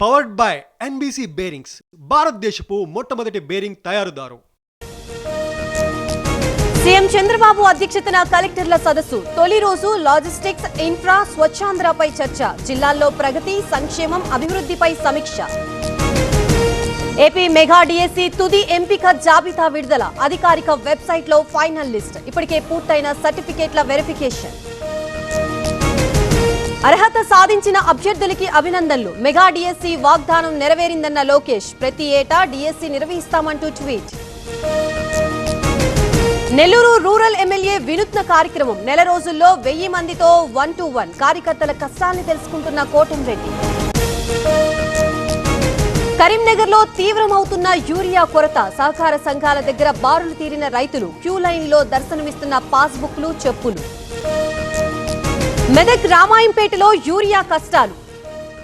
Powered by NBC bearings, భారతదేశపు మొట్టమొదటి bearing తయారుదారు. CM Chandrababu అధ్యక్షతన కలెక్టర్ల సదస్సు. తొలి రోజు లాజిస్టిక్స్, ఇన్ఫ్రా, స్వచ్ఛాంధ్రపై చర్చ. జిల్లాల్లో ప్రగతి, సంక్షేమం, అభివృద్ధిపై సమీక్ష. ఏపీ మెగా డిఎస్సి తుది ఎంపిక జాబితా విడుదల. అధికారిక వెబ్సైట్ లో ఫైనల్ లిస్ట్. ఇప్పటికే పూర్తయిన సర్టిఫికేట్ల వెరిఫికేషన్. అర్హత సాధించిన అభ్యర్థులకి అభినందనలు. మెగా డిఎస్సి వాగ్దానం నెరవేరిందన్న లోకేష్. ప్రతి ఏటా డిఎస్సి నిర్వహిస్తామంటూ ట్వీట్. నెల్లూరు రూరల్ ఎమ్మెల్యే వినూత్న కార్యక్రమం. నెల రోజుల్లో 1000 మందితో 1-to-1 కార్యకర్తల కష్టాన్ని తెలుసుకుంటున్న కోటంరెడ్డి. కరీంనగర్ లో తీవ్రమవుతున్న యూరియా కొరత. సహకార సంఘాల దగ్గర బారులు తీరిన రైతులు. క్యూ లైన్ లో దర్శనమిస్తున్న పాస్బుక్లు, చెప్పులు. మెదక్ రామాయంపేటలో యూరియా కష్టాలు.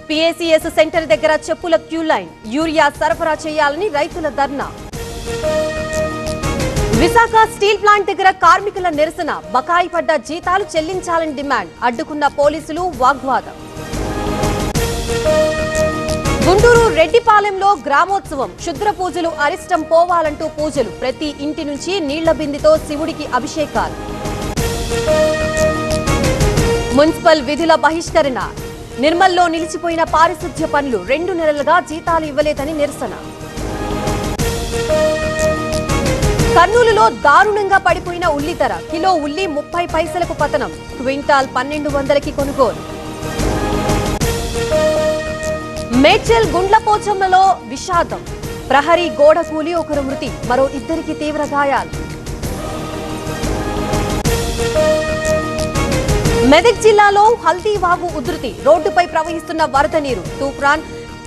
పిఏసిఎస్ సెంటర్ దగ్గర చెప్పుల క్యూ లైన్. యూరియా సరఫరా చేయాలని రైతుల ధర్నా. విశాఖ స్టీల్ ప్లాంట్ దగ్గర కార్మికుల నిరసన. బకాయి పడ్డ జీతాలు చెల్లించాలని డిమాండ్. అడ్డుకున్న పోలీసులు, వాగ్వాదం. గుంటూరు రెడ్డిపాలెంలో గ్రామోత్సవం. క్షుద్ర పూజలు అరిష్టం పోవాలంటూ పూజలు. ప్రతి ఇంటి నుంచి నీళ్ల బిందెతో శివుడికి అభిషేకాలు. మున్సిపల్ విధుల బహిష్కరణ. నిర్మల్లో నిలిచిపోయిన పారిశుధ్య పనులు. 2 నెలలుగా జీతాలు ఇవ్వలేదని నిరసన. కర్నూలులో దారుణంగా పడిపోయిన ఉల్లి ధర. కిలో ఉల్లి 30 పైసలకు పతనం. క్వింటాల్ 1200కి కొనుగోలు. మేడ్చల్ గుండ్లపోచమ్మలో విషాదం. ప్రహరీ గోడ కూలి ఒకరు మృతి. మరో 2కి తీవ్ర గాయాలు. మెదక్ జిల్లాలో హల్దీవాగు ఉధృతి. రోడ్డుపై ప్రవహిస్తున్న వరద నీరు. తూప్రాన్,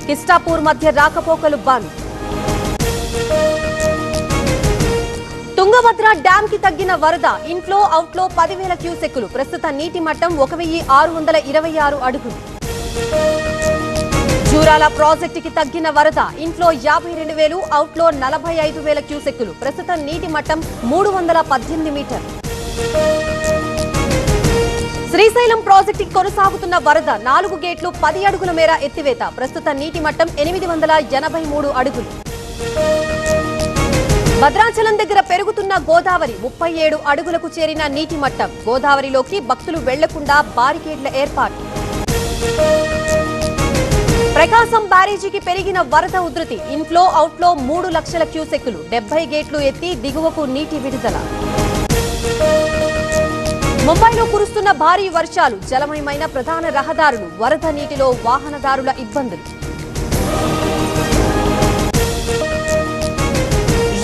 కిస్టాపూర్ మధ్య రాకపోకలు బంద్. తుంగభద్ర డ్యాం కి తగ్గిన వరద. Inflow, outflow 10,000 క్యూసెక్కులు. ప్రస్తుత నీటి మట్టం 1626 అడుగులు. జూరాల ప్రాజెక్టుకి తగ్గిన వరద. Inflow 52,000, outflow 45,000 క్యూసెక్కులు. ప్రస్తుత నీటి మట్టం 318 మీటర్లు. శ్రీశైలం ప్రాజెక్టుకి కొనసాగుతున్న వరద. 4 గేట్లు 10 అడుగుల మేర ఎత్తివేత. ప్రస్తుత నీటి మట్టం 883 అడుగులు. భద్రాచలం దగ్గర పెరుగుతున్న గోదావరి. 37 అడుగులకు చేరిన నీటి మట్టం. గోదావరిలోకి భక్తులు వెళ్లకుండా బారికేడ్ల ఏర్పాటు. ప్రకాశం బ్యారేజీకి పెరిగిన వరద ఉధృతి. ఇన్ఫ్లో, అవుట్ఫ్లో 3 లక్షల క్యూసెక్కులు. 70 గేట్లు ఎత్తి దిగువకు నీటి విడుదల. ముంబైలో కురుస్తున్న భారీ వర్షాలు. జలమయమైన ప్రధాన రహదారులు. వరద నీటిలో వాహనదారుల ఇబ్బందులు.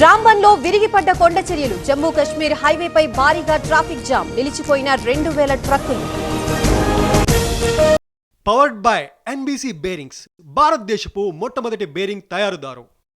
రాంబన్లో విరిగిపడ్డ కొండ చర్యలు. జమ్మూ కశ్మీర్ హైవేపై భారీగా ట్రాఫిక్ జామ్. నిలిచిపోయిన 2000 ట్రక్కులు. పవర్డ్ బై ఎన్బీసీ బేరింగ్స్, భారతదేశపు మొట్టమొదటి బేరింగ్ తయారుదారు.